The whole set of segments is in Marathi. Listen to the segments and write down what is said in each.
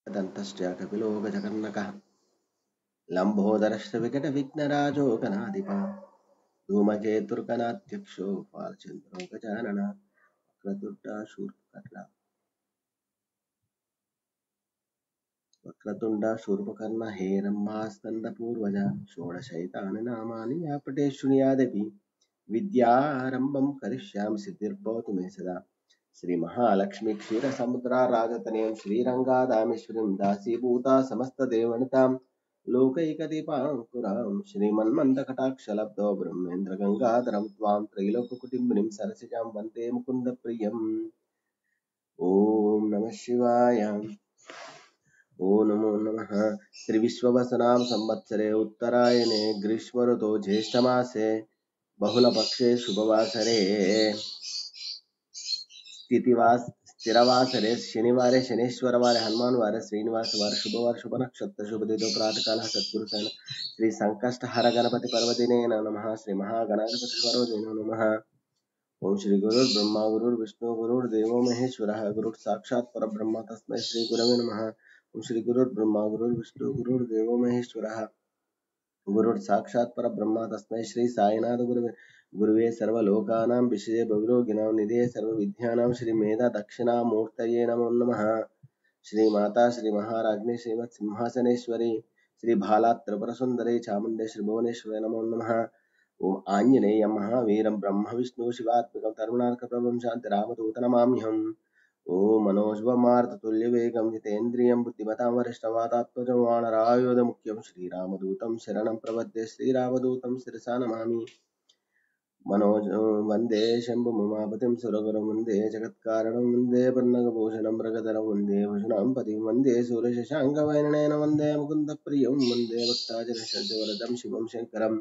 दन्तश्च कपिलो गजकर्णकः लम्बोदरश्च विकटविघ्नराजो गणाधिपः धूमकेतुर्गणाध्यक्षो बालचन्द्रो गजाननः वक्रतुण्ड शूर्पकर्ण हेरम्बास्कन्दपूर्वज षोडशैतानि या पटे शृणुयादपि विद्यारम्भं करिष्यामि सिद्धिर्भवतु मे सदा। श्रीमहालक्ष्मी क्षीरसमुद्राराजतनयं श्रीरङ्गादामेश्वरीं दासीभूता समस्तदेवनितां लोकैकदीपाङ्कुरां श्रीमन्मन्दकटाक्षलब्धो ब्रह्मेन्द्रगङ्गाधरं त्वां त्रैलोक्यकुटुम्बिनीं सरसिजां वन्दे मुकुन्दप्रियम्। ॐ नमः शिवाय। ॐ नमो नमः। त्रिविश्ववसनां संवत्सरे उत्तरायणे ग्रीष्मऋतौ ज्येष्ठमासे बहुलपक्षे शुभवासरे स्थिरवासरे शनिवारे शनेश्वरवारे हनुमानवारे श्रीनिवासवारे शुभवार शुभ नक्षत्र शुभ दिनो प्रातःकालः सद्गुरुसेन श्री संकष्टहर गणपति पर्वदिने नमः। श्री महागणाधिपति पर्वदिने नमः। ओम श्री गुरुर्ब्रह्मा गुरुर्विष्णु गुरुर्देवो महेश्वरः गुरुः साक्षात् परब्रह्म तस्मै श्री गुरवे नमः। ओम श्री गुरुर्ब्रह्मा गुरुर्विष्णु गुरुर्देवो महेश्वरः गुरुः साक्षात् परब्रह्म तस्मै श्री साईनाथ गुरुवे सर्वलोकानां विषये भवरोगिणां निधये सर्वविद्यानां श्री मेधा दक्षिणामूर्तये नमो नमः। श्री माता श्री महाराज्ञी श्रीमत् सिंहासनेश्वरी श्री भाला त्रिपुरसुंदरी चामुण्डेश्वरी भुवनेश्वरी नमो नमः। ओम आंजनेय महावीरं ब्रह्म विष्णु शिवात्मकं तरुणार्कप्रभं शान्तिरामदूतं नमाम्यहम्। ओम मनोजवमार्ततुल्यवेगं जितेन्द्रियं बुद्धिमतां वरिष्ठवातात्मजं वानरायुधमुख्यं श्रीरामदूतं शरणं प्रपद्ये श्रीरामदूतं शिरसा नमामि। मनोज वन्दे शम्भुमुमापतिं सुरगुरुं वन्दे जगत्कारणं वन्दे पन्नगभूषणं मृगधरं वन्दे भूषणं पतिं वन्दे सूर्यशशाङ्कवैरणेन वन्दे मुकुन्दप्रियं वन्दे भक्ताजनशरजवरदं शिवं शङ्करम्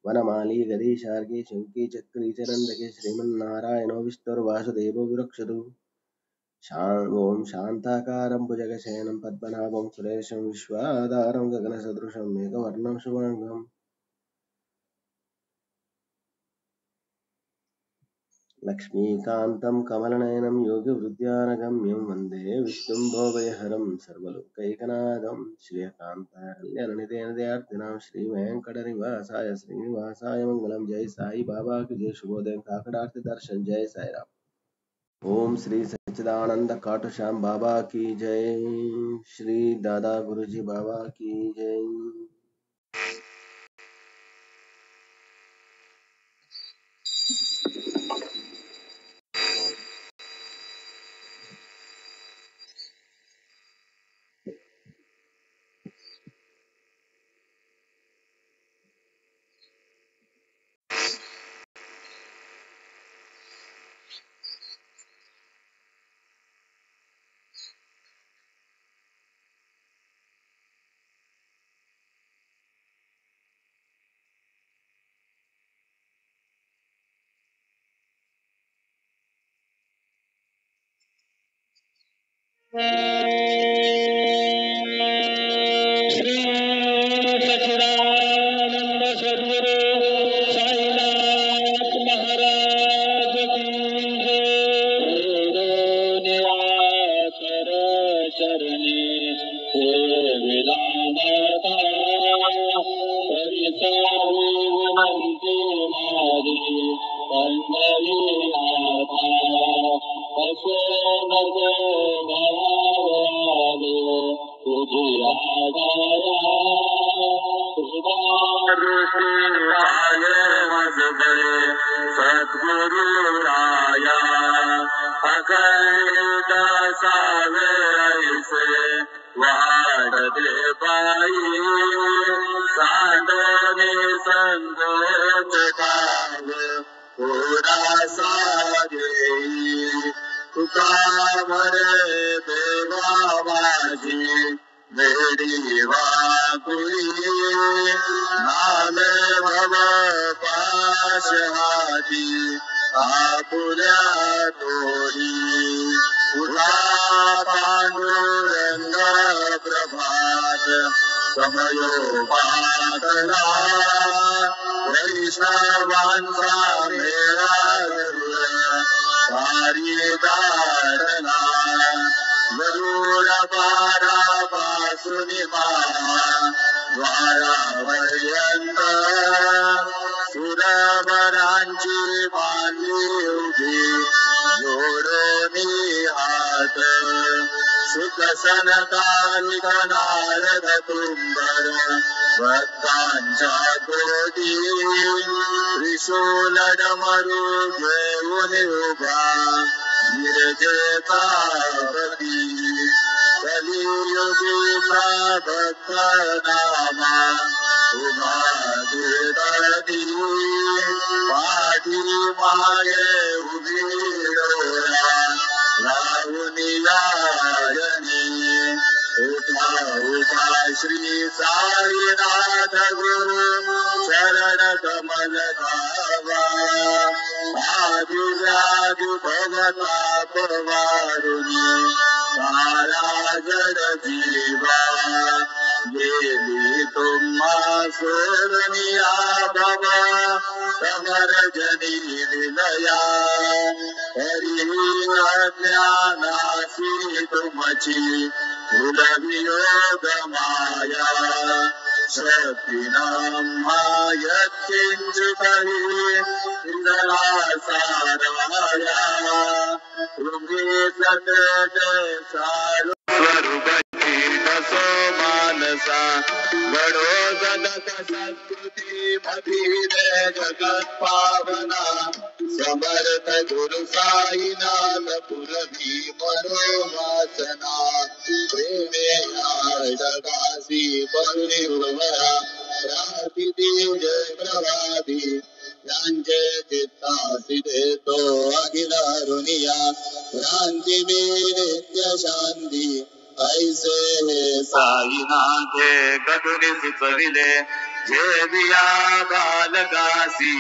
वनमाली गदीशार्गी शङ्की चक्री च नन्दके श्रीमन्नारायणो विष्णुर्वासुदेवो विरक्षतु। ओम शान्ताकारं भुजगशयनं पद्मनाभं सुरेशं विश्वाधारं गगनसदृशं मेघवर्णं शुभाङ्गं लक्ष्मीकान्तं कमलनयनं योगिवृद्धानगम्यं वन्दे विष्णुं भोगयहरं सर्वलोकैकनाथं श्रीकान्ताकल्याणनिधेन दयार्थिनां श्रीवेङ्कटनिवासाय श्रीनिवासाय मङ्गलं। जय साई बाबा की जय। शुभोदय काकडार्थ दर्शन। जय साई राम। ओम श्री सच्चिदानंद खाटू श्याम बाबा की जय। श्री दादा गुरुजी बाबा की जय। सच्चिदानंद सद्गुरु साईनाथ महाराज की जय। चरणी विलाता परिसारी विनंती मारी पंढरी आता असे नको भावाले तुझी आगाया आले मजबरे सद्गुरु राया अखंड सावे ऐसे वाढते पायी सांडोनी संकोच काग पुरासा देई तुका म्हणे देवा माझी वेडी वाकुळी नामे भव पाशहाती आपुल्या तोरी तुला पांडुरंग प्रभात समयो पातला वैष्णवांचा मेळा सारी दाटला गरुडपादापासून द्वारापर्यंत सुरवरांची मानली उभी जोडोनी हात सुख सनकालिक नारद तुंबर भक्तांच्या कोटी त्रिशूल डमरू घेऊन उभा गिरजेचा पती कलियुगीचा भक्त नामा उभा देतादी पाठी मागे उभी डोळा लावून याजनी उठा उठा श्री साईनाथ गुरु शरण कमल धावा आदिव्याधि भवताप वारुणी सारा जड जीवा गेली तुम्हा सोडनिया बाबा समर जनी विलया हरी ज्ञानासी तुमची कुलवियोग माया शक्तीनां मायत्किंचितहि इंद्रा साराया तुम्ही सत्य सारू स्वरूपची तसो मानसा गडो जगत संस्कृती मधीले जगत पावना समर्थ गुरु साईनाथ पुरवी मनोवासना प्रेमे आशकासी परिवरा राती जय प्रभाती यांचे चित्तासी देतो अखिल रुनिया क्रांती नित्य शांती ऐसे हे साईनाथे कधुनी सुचविले जे बिया बालकासी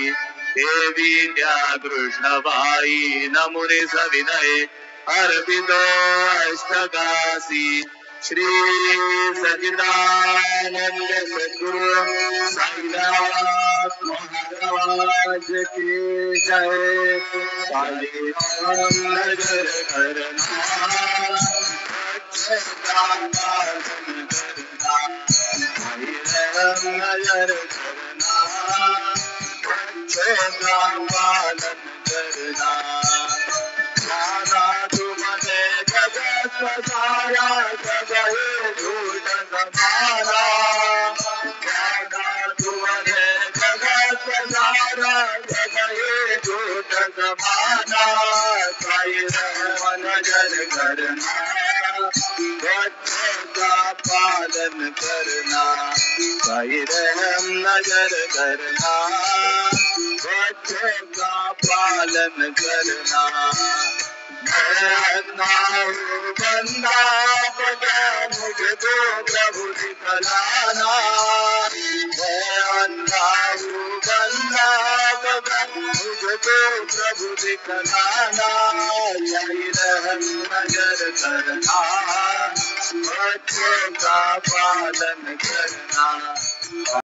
देवी त्या कृष्णबाई नमुनी सविनय अर्पितो अष्टकासी श्री सच्चिदानंद सद्गुरु साईनाथ महाराज की जय। साईनाथ नगर करना नगर करना पालन करना नाना तुमने जगत सारा जगहे झूठ समाना नाना तुमने जगत सारा जगहे झूठ समाना साई नजर करना बच्चों का पालन करना साई नजर करना बच्चों का पालन करना बंदा बदा मुझको प्रभु दिखलाना मैं अंधा हूँ बंदा बदा मुझको प्रभु दिखलाना यही रहम नजर करना बच्चों का पालन करना।